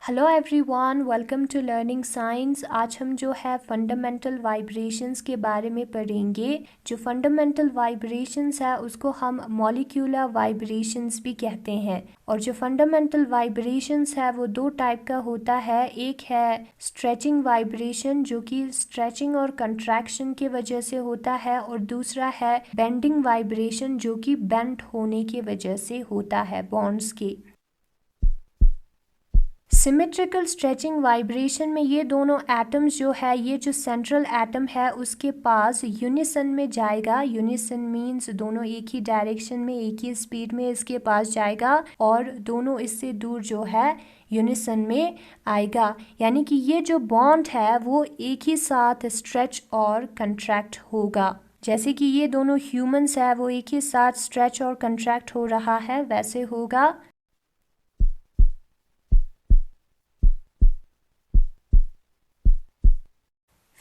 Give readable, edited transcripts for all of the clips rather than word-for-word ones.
Hello everyone, welcome to learning science. आज हम जो है फंडामेंटल वाइब्रेशंस के बारे में पढ़ेंगे। जो फंडामेंटल वाइब्रेशंस है उसको हम मॉलिक्यूलर वाइब्रेशंस भी कहते हैं। और जो फंडामेंटल वाइब्रेशंस है वो दो टाइप का होता है। एक है स्ट्रेचिंग वाइब्रेशन जो कि स्ट्रेचिंग और कंट्रैक्शन की वजह से होता है, और दूसरा है बेंडिंग वाइब्रेशन जो कि बेंड होने की वजह से होता है, बॉन्ड्स के। सिमेट्रिकल स्ट्रेचिंग वाइब्रेशन में ये दोनों एटम्स जो है, ये जो सेंट्रल एटम है उसके पास यूनिसन में जाएगा। यूनिसन मींस दोनों एक ही डायरेक्शन में एक ही स्पीड में इसके पास जाएगा, और दोनों इससे दूर जो है यूनिसन में आएगा। यानी कि ये जो बॉन्ड है वो एक ही साथ स्ट्रेच और कंट्रैक्ट होगा। जैसे कि ये दोनों ह्यूमंस है वो एक ही साथ स्ट्रेच और कंट्रैक्ट हो रहा है, वैसे होगा।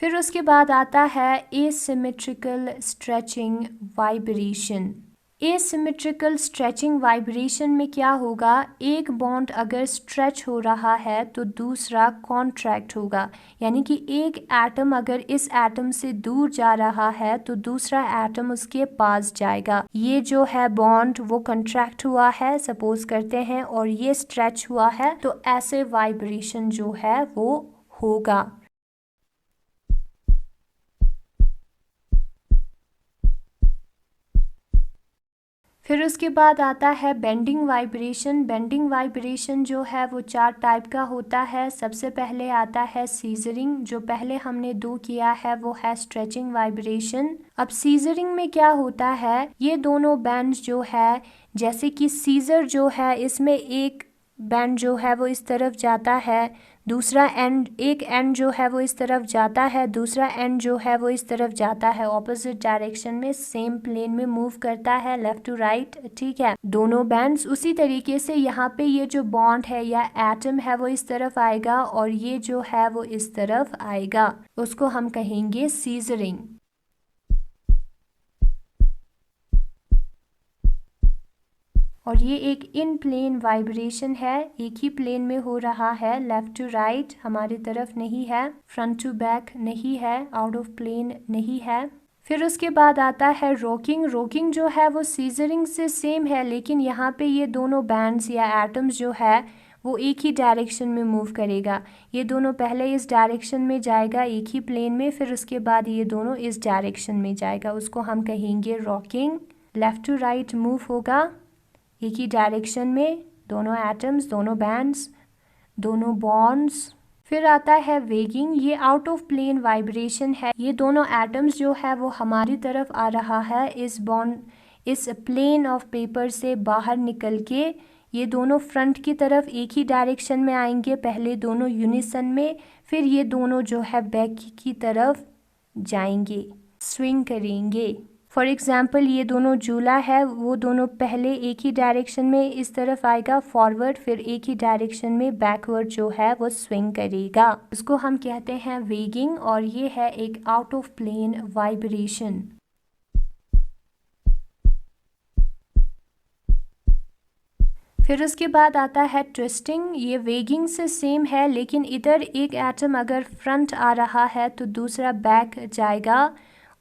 फिर उसके बाद आता है asymmetrical stretching vibration. Asymmetrical stretching vibration में क्या होगा, एक बॉन्ड अगर स्ट्रेच हो रहा है तो दूसरा कॉन्ट्रैक्ट होगा। यानी कि एक एटम अगर इस एटम से दूर जा रहा है तो दूसरा एटम उसके पास जाएगा। ये जो है बॉन्ड वो कंट्रैक्ट हुआ है सपोज करते हैं, और ये स्ट्रेच हुआ है, तो ऐसे वाइब्रेशन जो है वो होगा। फिर उसके बाद आता है बेंडिंग वाइब्रेशन। बेंडिंग वाइब्रेशन जो है वो चार टाइप का होता है। सबसे पहले आता है सीजरिंग। जो पहले हमने दो किया है वो है स्ट्रेचिंग वाइब्रेशन। अब सीजरिंग में क्या होता है, ये दोनों बैंड्स जो है, जैसे कि सीजर जो है इसमें एक बैंड जो है वो इस तरफ जाता है, दूसरा एंड, एक एंड जो है वो इस तरफ जाता है, दूसरा एंड जो है वो इस तरफ जाता है। ऑपोजिट डायरेक्शन में सेम प्लेन में मूव करता है, लेफ्ट टू राइट, ठीक है, दोनों बैंड्स। उसी तरीके से यहाँ पे ये जो बॉन्ड है या एटम है वो इस तरफ आएगा, और ये जो है वो इस तरफ आएगा, उसको हम कहेंगे सीजरिंग। और ये एक इन प्लेन वाइब्रेशन है, एक ही प्लेन में हो रहा है, लेफ्ट टू राइट हमारी तरफ नहीं है, फ्रंट टू बैक नहीं है, आउट ऑफ प्लेन नहीं है। फिर उसके बाद आता है रॉकिंग। रॉकिंग जो है वो सीजरिंग से सेम है, लेकिन यहाँ पे ये दोनों बैंड्स या एटम्स जो है वो एक ही डायरेक्शन में मूव करेगा। ये दोनों पहले इस डायरेक्शन में जाएगा एक ही प्लेन में, फिर उसके बाद ये दोनों इस डायरेक्शन में जाएगा, उसको हम कहेंगे rocking. Left to right move होगा एक ही डायरेक्शन में, दोनों एटम्स, दोनों बैंड्स, दोनों बॉन्ड्स। फिर आता है वेगिंग। ये आउट ऑफ प्लेन वाइब्रेशन है। ये दोनों एटम्स जो है वो हमारी तरफ आ रहा है, इस बॉन्ड, इस प्लेन ऑफ पेपर से बाहर निकल के ये दोनों फ्रंट की तरफ एक ही डायरेक्शन में आएंगे, पहले दोनों यूनिसन में, फिर ये दोनों जो है बैक की तरफ जाएंगे, स्विंग करेंगे। फॉर एग्जाम्पल ये दोनों जूला है, वो दोनों पहले एक ही डायरेक्शन में इस तरफ आएगा फॉरवर्ड, फिर एक ही डायरेक्शन में बैकवर्ड जो है वो स्विंग करेगा, उसको हम कहते हैं वेगिंग। और ये है एक आउट ऑफ प्लेन वाइब्रेशन। फिर उसके बाद आता है ट्विस्टिंग। ये वेगिंग से सेम है, लेकिन इधर एक एटम अगर फ्रंट आ रहा है तो दूसरा बैक जाएगा,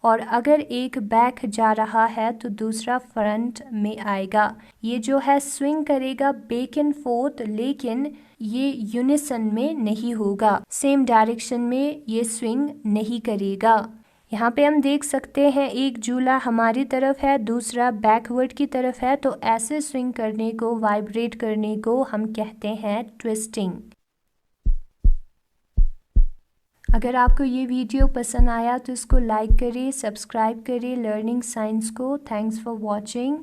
और अगर एक बैक जा रहा है तो दूसरा फ्रंट में आएगा। ये जो है स्विंग करेगा बैक एंड फोर्थ, लेकिन ये यूनिसन में नहीं होगा, सेम डायरेक्शन में ये स्विंग नहीं करेगा। यहाँ पे हम देख सकते हैं एक जूला हमारी तरफ है, दूसरा बैकवर्ड की तरफ है, तो ऐसे स्विंग करने को, वाइब्रेट करने को हम कहते हैं ट्विस्टिंग। अगर आपको ये वीडियो पसंद आया तो इसको लाइक करें, सब्सक्राइब करें लर्निंग साइंस को। Thanks for watching.